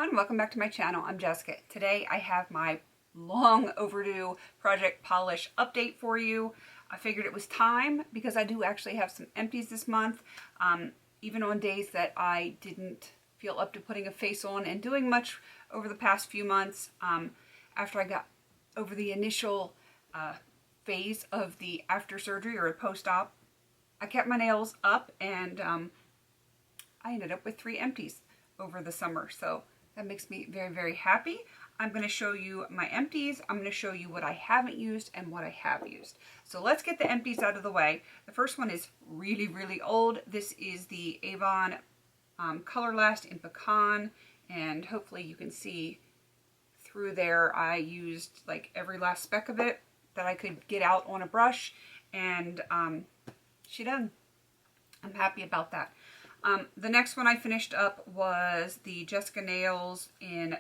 everyone, welcome back to my channel. I'm Jessica. Today I have my long overdue project polish update for you. I figured it was time because I do actually have some empties this month. Even on days that I didn't feel up to putting a face on and doing much over the past few months. After I got over the initial phase of the after surgery or post-op, I kept my nails up and I ended up with 3 empties over the summer, so that makes me very, very happy. I'm going to show you my empties. I'm going to show you what I haven't used and what I have used. So let's get the empties out of the way. The first one is really, really old. This is the Avon Color Last in Pecan, and hopefully you can see through there I used like every last speck of it that I could get out on a brush, and she done. I'm happy about that. The next one I finished up was the Jessica Nails in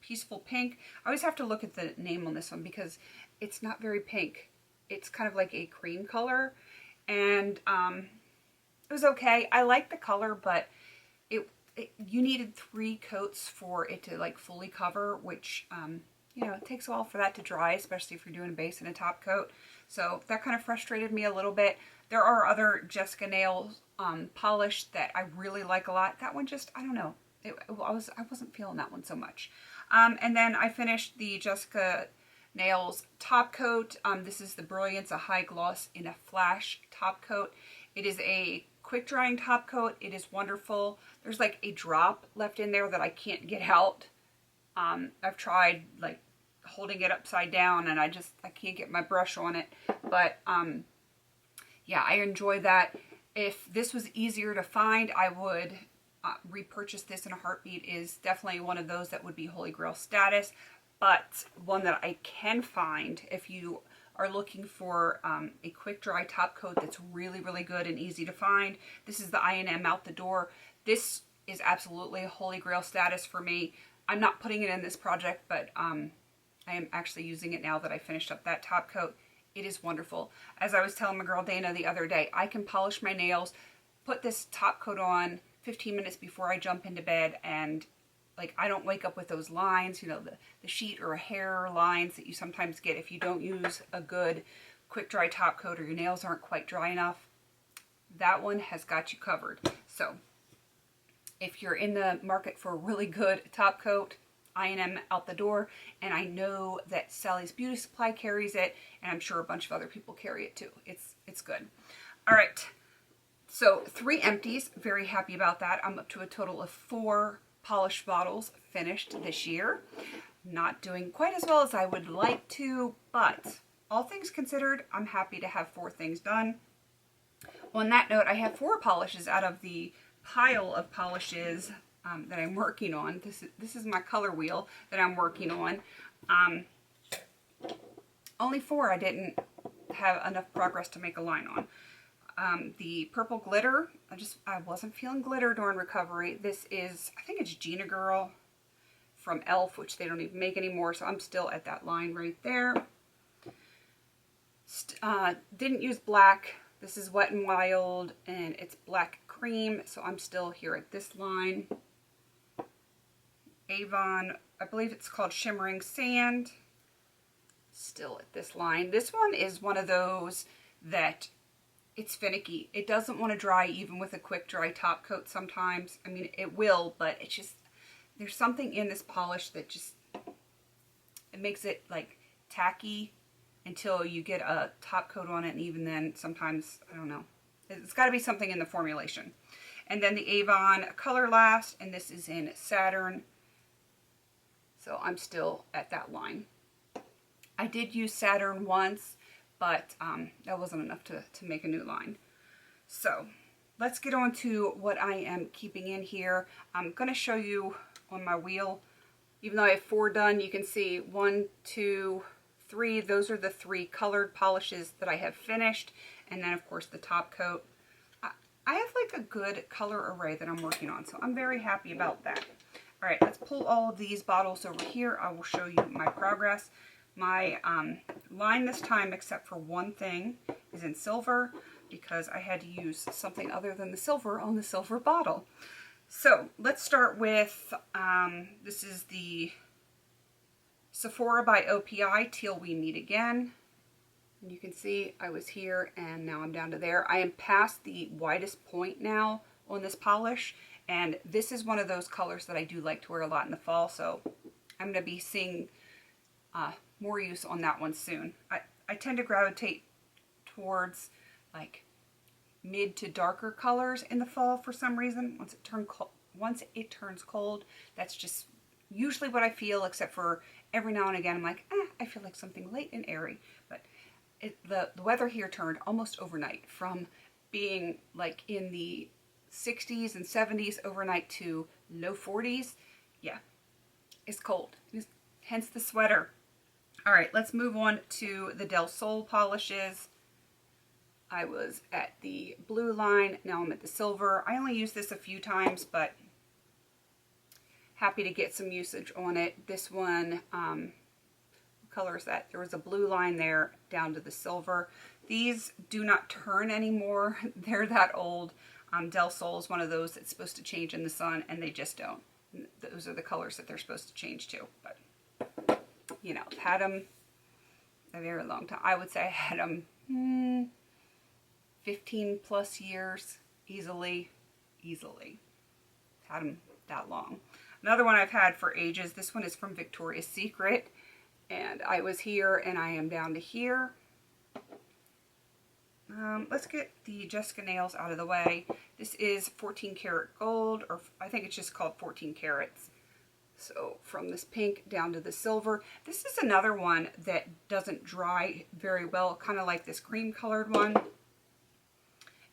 Peaceful Pink. I always have to look at the name on this one because it's not very pink. It's kind of like a cream color, and it was okay. I like the color, but you needed 3 coats for it to like fully cover, which you know, it takes a while for that to dry, especially if you're doing a base and a top coat. So that kind of frustrated me a little bit. There are other Jessica Nails polish that I really like a lot. That one just, I don't know. I wasn't feeling that one so much. And then I finished the Jessica Nails top coat. This is the Brilliance, a high gloss in a flash top coat. It is a quick drying top coat. It is wonderful. There's like a drop left in there that I can't get out. I've tried like holding it upside down and I can't get my brush on it. But yeah, I enjoy that. If this was easier to find, I would repurchase this in a heartbeat. It is definitely one of those that would be Holy Grail status, but one that I can find if you are looking for a quick dry top coat that's really, really good and easy to find. This is the I&M Out the Door. This is absolutely a Holy Grail status for me. I'm not putting it in this project, but I am actually using it now that I finished up that top coat. It is wonderful. As I was telling my girl Dana the other day, I can polish my nails, put this top coat on 15 minutes before I jump into bed, and like I don't wake up with those lines, you know, the sheet or hair lines that you sometimes get if you don't use a good quick dry top coat or your nails aren't quite dry enough. That one has got you covered. So if you're in the market for a really good top coat, I&M Out the Door, and I know that Sally's Beauty Supply carries it, and I'm sure a bunch of other people carry it too. It's good. All right, so 3 empties. Very happy about that. I'm up to a total of 4 polished bottles finished this year. Not doing quite as well as I would like to, but all things considered, I'm happy to have 4 things done. On that note, I have 4 polishes out of the pile of polishes that I'm working on. This is my color wheel that I'm working on. Only 4 I didn't have enough progress to make a line on. The purple glitter, I wasn't feeling glitter during recovery. This is, I think it's Gina Girl from e.l.f., which they don't even make anymore, so I'm still at that line right there. Didn't use black. This is Wet n Wild, and it's black cream, so I'm still here at this line. Avon, I believe it's called Shimmering Sand, still at this line. This one is one of those that it's finicky. It doesn't want to dry even with a quick dry top coat sometimes. I mean, it will, but it's just, there's something in this polish that just, it makes it like tacky until you get a top coat on it, and even then sometimes, I don't know. It's got to be something in the formulation. And then the Avon Color Last, and this is in Saturn. So I'm still at that line. I did use Saturn once, but that wasn't enough to make a new line. So let's get on to what I am keeping in here. I'm going to show you on my wheel, even though I have 4 done, you can see 1, 2, 3. Those are the 3 colored polishes that I have finished. And then of course the top coat. I have like a good color array that I'm working on, so I'm very happy about that. All right, let's pull all of these bottles over here. I will show you my progress. My line this time, except for one thing, is in silver because I had to use something other than the silver on the silver bottle. So let's start with, this is the Sephora by OPI, Teal We Meet Again. And you can see I was here and now I'm down to there. I am past the widest point now on this polish, and this is one of those colors that I do like to wear a lot in the fall, so I'm going to be seeing more use on that one soon. I tend to gravitate towards like mid to darker colors in the fall for some reason. Once it turns cold, that's just usually what I feel, except for every now and again I'm like, I feel like something light and airy. But the weather here turned almost overnight from being like in the 60s and 70s overnight to low 40s. Yeah, it's cold. Hence the sweater. All right, let's move on to the Del Sol polishes. I was at the blue line, now I'm at the silver. I only used this a few times, but happy to get some usage on it. This one, what color is that? There was a blue line there down to the silver. These do not turn anymore. They're that old. Del Sol is one of those that's supposed to change in the sun, and they just don't. Those are the colors that they're supposed to change to. But, you know, I've had them a very long time. I would say I had them 15 plus years, easily. Had them that long. Another one I've had for ages. This one is from Victoria's Secret, and I was here and I am down to here. Let's get the Jessica nails out of the way. This is 14 karat gold, or I think it's just called 14 carats. So from this pink down to the silver. This is another one that doesn't dry very well, kind of like this cream colored one.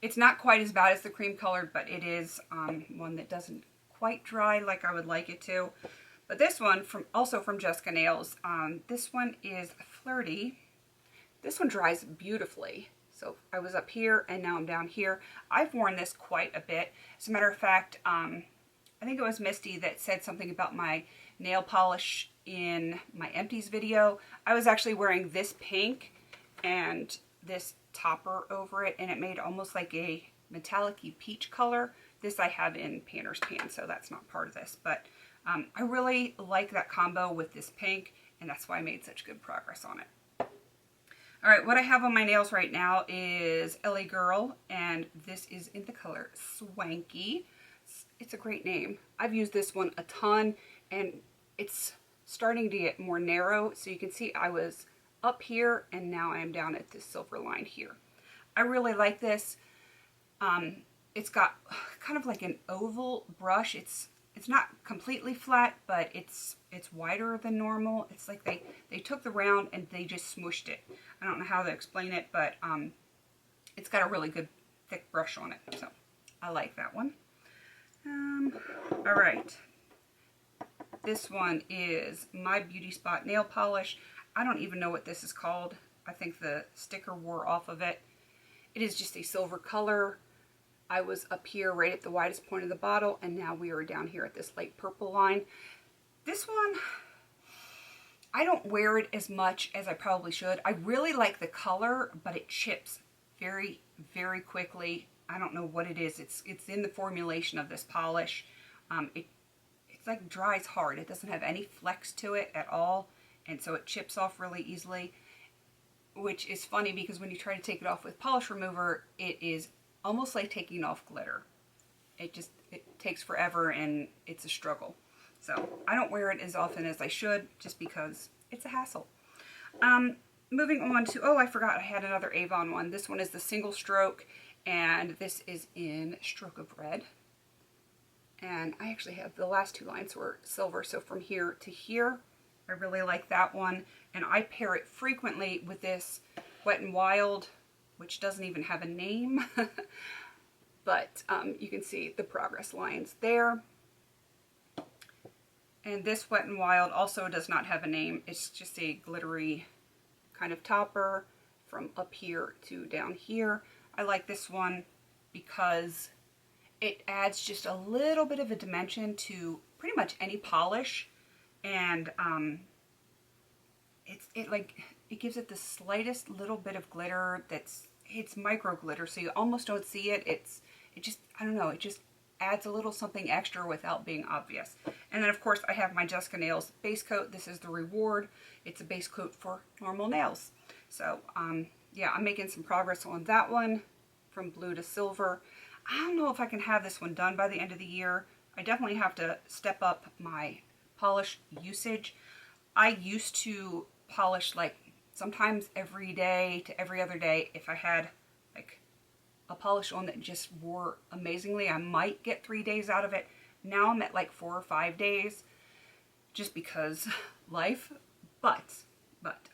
It's not quite as bad as the cream colored, but it is one that doesn't quite dry like I would like it to. But this one, also from Jessica Nails, this one is Flirty. This one dries beautifully. So I was up here and now I'm down here. I've worn this quite a bit. As a matter of fact, I think it was Misty that said something about my nail polish in my empties video. I was actually wearing this pink and this topper over it, and it made almost like a metallic-y peach color. This I have in Panner's Pan, so that's not part of this. But I really like that combo with this pink, and that's why I made such good progress on it. All right, what I have on my nails right now is LA Girl, and this is in the color Swanky. It's a great name. I've used this one a ton, and it's starting to get more narrow. So you can see I was up here, and now I am down at this silver line here. I really like this. It's got kind of like an oval brush. It's not completely flat, but it's wider than normal. It's like they took the round and they just smushed it. I don't know how to explain it, but it's got a really good thick brush on it, so I like that one. All right, this one is My Beauty Spot nail polish. I don't even know what this is called. I think the sticker wore off of it. It is just a silver color. I was up here right at the widest point of the bottle, and now we are down here at this light purple line. This one, I don't wear it as much as I probably should. I really like the color, but it chips very, very quickly. I don't know what it is. It's in the formulation of this polish. It's like dries hard. It doesn't have any flex to it at all, and so it chips off really easily, which is funny because when you try to take it off with polish remover, it is almost like taking off glitter. It takes forever and it's a struggle. So I don't wear it as often as I should just because it's a hassle. Moving on to, oh, I forgot I had another Avon one. This one is the single stroke, and this is in Stroke of Red. And I actually have, the last two lines were silver, so from here to here, I really like that one. And I pair it frequently with this Wet n Wild, which doesn't even have a name, but you can see the progress lines there. And this Wet n Wild also does not have a name. It's just a glittery kind of topper from up here to down here. I like this one because it adds just a little bit of a dimension to pretty much any polish, and it gives it the slightest little bit of glitter. It's micro glitter, so you almost don't see it. It just, I don't know, it just adds a little something extra without being obvious. And then of course I have my Jessica Nails base coat. This is the Reward. It's a base coat for normal nails. So yeah, I'm making some progress on that one, from blue to silver. I don't know if I can have this one done by the end of the year. I definitely have to step up my polish usage. I used to polish like sometimes every day to every other day. If I had like a polish on that just wore amazingly, I might get 3 days out of it. Now I'm at like 4 or 5 days just because life. But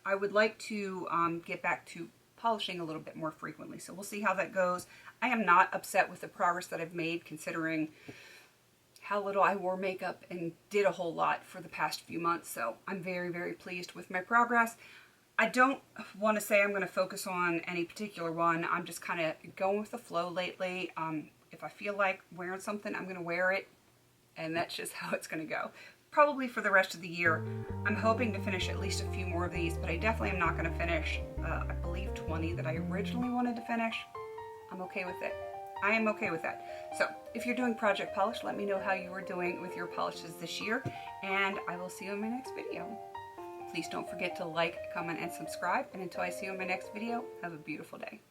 I would like to get back to polishing a little bit more frequently. So we'll see how that goes. I am not upset with the progress that I've made, considering how little I wore makeup and did a whole lot for the past few months. So I'm very, very pleased with my progress. I don't want to say I'm going to focus on any particular one. I'm just kind of going with the flow lately. If I feel like wearing something, I'm going to wear it. And that's just how it's going to go. Probably for the rest of the year. I'm hoping to finish at least a few more of these, but I definitely am not going to finish, I believe 20 that I originally wanted to finish. I'm okay with it. I am okay with that. So if you're doing project polish, let me know how you are doing with your polishes this year, and I will see you in my next video. Please don't forget to like, comment, and subscribe, and until I see you in my next video, have a beautiful day.